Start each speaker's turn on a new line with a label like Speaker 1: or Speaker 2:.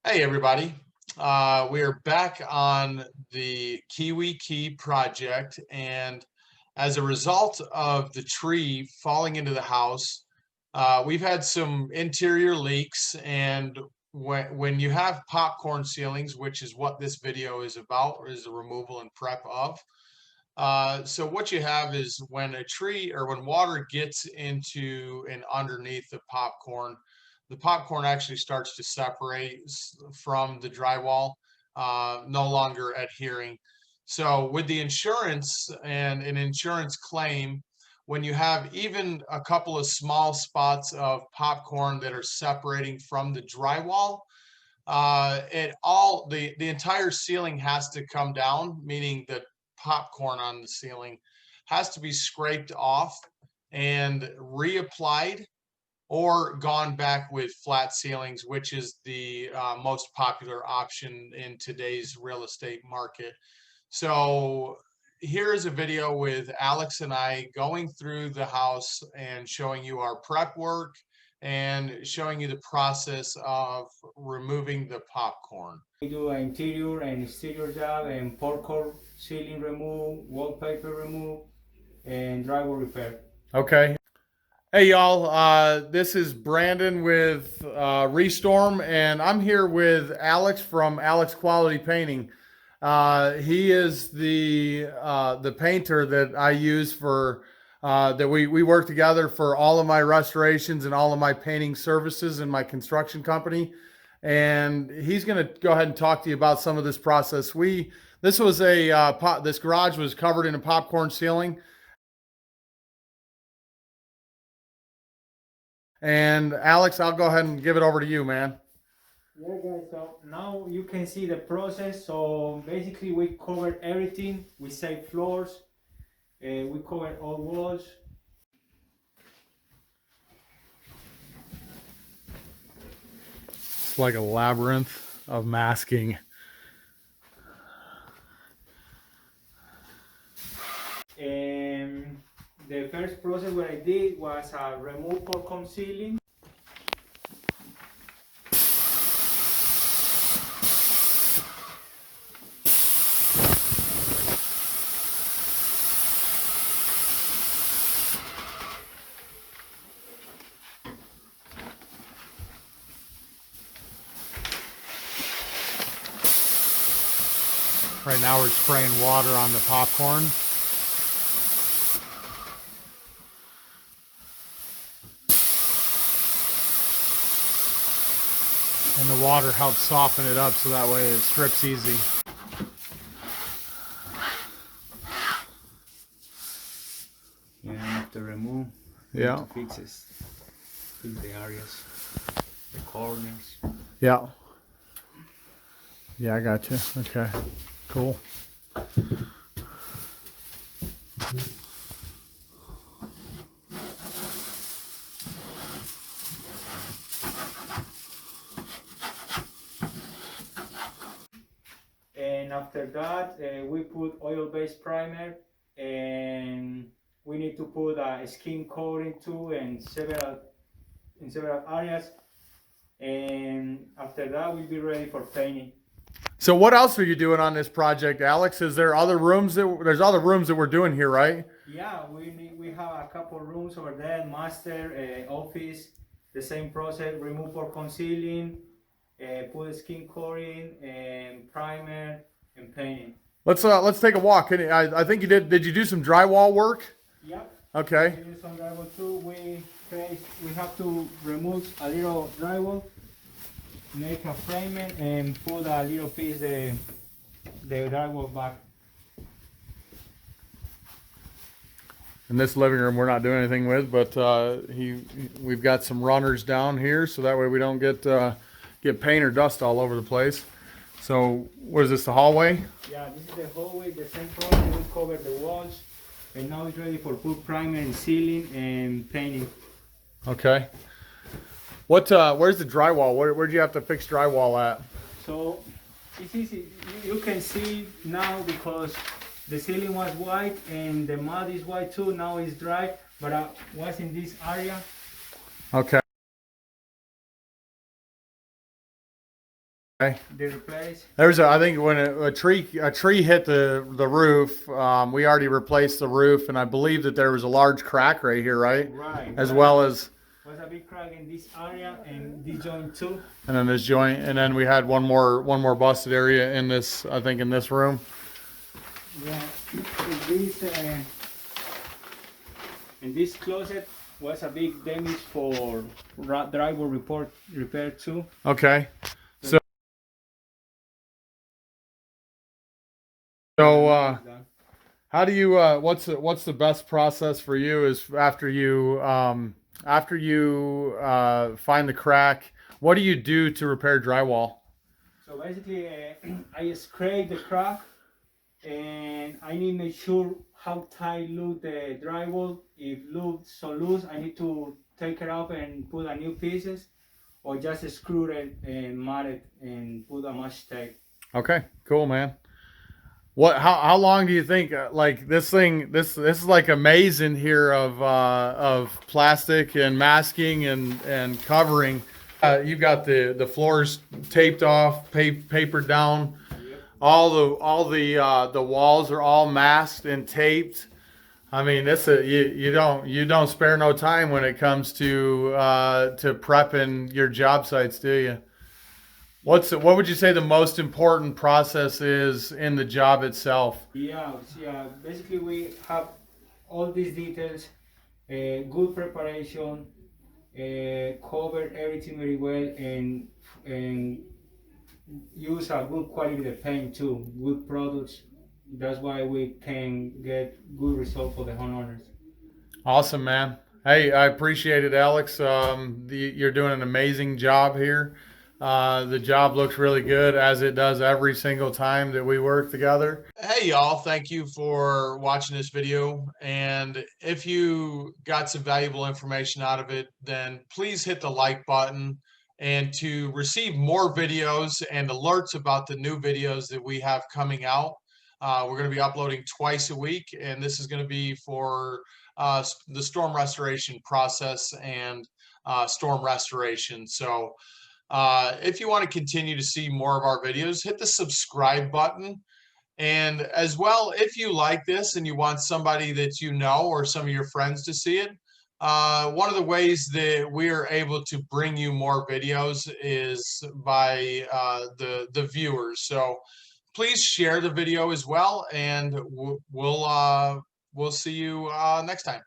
Speaker 1: Hey everybody. We are back on the Keowee Key project, and as a result of the tree falling into the house, we've had some interior leaks. And when you have popcorn ceilings, which is what this video is about, is the removal and prep of. So what you have is when a tree or when water gets into and underneath the popcorn actually starts to separate from the drywall, no longer adhering. So with the insurance and an insurance claim, when you have even a couple of small spots of popcorn that are separating from the drywall, the entire ceiling has to come down, meaning the popcorn on the ceiling has to be scraped off and reapplied or gone back with flat ceilings, which is the most popular option in today's real estate market. So here is a video with Alex and I going through the house and showing you our prep work and showing you the process of removing the popcorn.
Speaker 2: We do an interior and exterior job and popcorn ceiling remove, wallpaper remove, and drywall repair.
Speaker 3: Okay. Hey y'all, this is Brandon with Restorm, and I'm here with Alex from Alex Quality Painting. He is the painter that I use for that we work together for all of my restorations and all of my painting services in my construction company. And he's going to go ahead and talk to you about some of this process. This was this garage was covered in a popcorn ceiling. And Alex, I'll go ahead and give it over to you, man.
Speaker 2: Yeah, guys, so now you can see the process. So basically we covered everything. We saved floors, we covered all walls.
Speaker 3: It's like a labyrinth of masking.
Speaker 2: And the first process what I did was remove popcorn ceiling.
Speaker 3: Right now we're spraying water on the popcorn. And the water helps soften it up so that way it strips easy.
Speaker 2: You don't have to remove.
Speaker 3: Yeah.
Speaker 2: To fix the areas, the corners.
Speaker 3: Yeah. Yeah, I got you. Okay. Cool.
Speaker 2: And after that, we put oil-based primer, and we need to put a skin coating too in several areas. And after that, we'll be ready for painting.
Speaker 3: So what else are you doing on this project, Alex? Is there other rooms there's other rooms that we're doing here, right?
Speaker 2: Yeah, we have a couple rooms over there, master, office, the same process, remove for concealing, put skin coating and primer and painting.
Speaker 3: Let's take a walk. I think you did. Did you do some drywall work?
Speaker 2: Yep.
Speaker 3: Okay.
Speaker 2: We use some drywall too. We have to remove a little drywall, make a frame and put a little piece the drywall back.
Speaker 3: In this living room, we're not doing anything with, but we've got some runners down here, so that way we don't get paint or dust all over the place. So, what is this? The hallway?
Speaker 2: Yeah, this is the hallway. The same process. We cover the walls, and now it's ready for put primer and sealing and painting.
Speaker 3: Okay. Where's the drywall? Where'd you have to fix drywall at?
Speaker 2: So it's easy. You can see now because the ceiling was white and the mud is white too. Now it's dry, but I was in this area.
Speaker 3: Okay. Okay.
Speaker 2: they replace.
Speaker 3: There's I think when a tree hit the roof, we already replaced the roof, and I believe that there was a large crack right here, right?
Speaker 2: Right.
Speaker 3: As well as
Speaker 2: Was a big crack in this area and this joint too.
Speaker 3: and then this joint, and then we had one more busted area in this, I think, in this room.
Speaker 2: Yeah. In this closet was a big damage for drywall repair too.
Speaker 3: Okay. So how do you what's the best process for you is after you find the crack, what do you do to repair drywall?
Speaker 2: So basically, I scrape the crack, and I need to make sure how tight loose the drywall. If so loose, I need to take it off and put a new pieces, or just screw it and mat it and put a match tape.
Speaker 3: Okay, cool, man. How long do you think like this thing this is like a maze in here of plastic and masking and covering. You've got the floors taped off, papered down.
Speaker 2: Yep.
Speaker 3: All the walls are all masked and taped. I mean, you don't spare no time when it comes to prepping your job sites, do you? What would you say the most important process is in the job itself?
Speaker 2: Yeah. Basically, we have all these details, good preparation, cover everything very well, and use a good quality of paint too, good products. That's why we can get good result for the homeowners.
Speaker 3: Awesome, man. Hey, I appreciate it, Alex. You're doing an amazing job here. The job looks really good, as it does every single time that we work together.
Speaker 1: Hey y'all, thank you for watching this video. And if you got some valuable information out of it, then please hit the like button. And to receive more videos and alerts about the new videos that we have coming out, we're going to be uploading twice a week. And this is going to be for the storm restoration process and storm restoration. So if you want to continue to see more of our videos, hit the subscribe button. And as well, if you like this and you want somebody that you know or some of your friends to see it, one of the ways that we are able to bring you more videos is by the viewers. So please share the video as well, and we'll see you next time.